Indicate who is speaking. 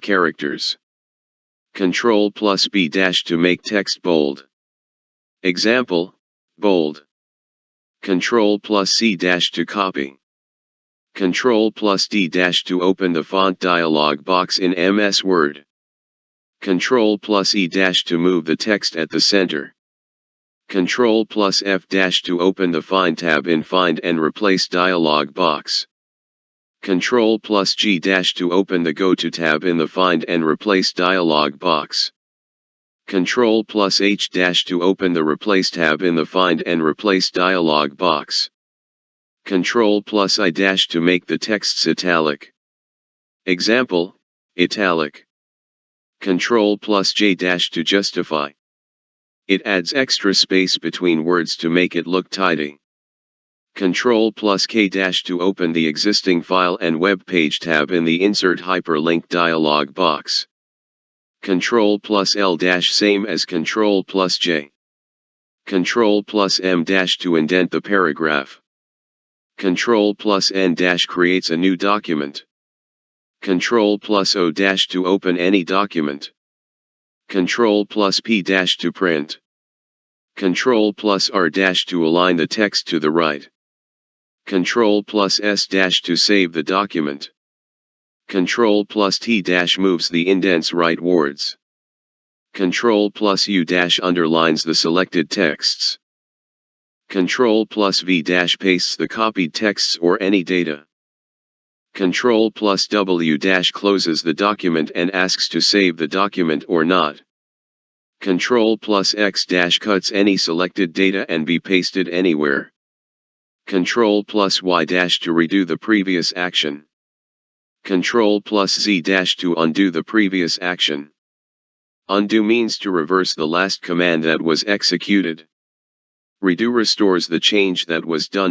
Speaker 1: characters. Ctrl plus B dash to make text bold. Example, bold. Ctrl plus C dash to copy. Ctrl plus D dash to open the font dialog box in MS Word. Ctrl plus E dash to move the text at the center. Ctrl plus F dash to open the Find tab in Find and Replace dialog box. Ctrl plus G dash to open the Go to tab in the Find and Replace dialog box. Ctrl plus H dash to open the Replace tab in the Find and Replace dialog box. Ctrl plus I dash to make the texts italic. Example, italic. Ctrl plus J dash to justify. It adds extra space between words to make it look tidy. Ctrl plus K dash to open the existing file and web page tab in the Insert Hyperlink dialog box. Ctrl plus L dash same as Ctrl plus J. Ctrl plus M dash to indent the paragraph. Ctrl plus N dash creates a new document. Ctrl plus O dash to open any document. Ctrl plus P dash to print. Ctrl plus R dash to align the text to the right. Ctrl plus S dash to save the document. Ctrl plus T dash moves the indents rightwards. Ctrl plus U dash underlines the selected texts. Ctrl plus V dash pastes the copied texts or any data. Ctrl plus W dash closes the document and asks to save the document or not. Ctrl plus X dash cuts any selected data and be pasted anywhere. Ctrl plus Y dash to redo the previous action. Ctrl plus Z dash to undo the previous action. Undo means to reverse the last command that was executed. Redo restores the change that was done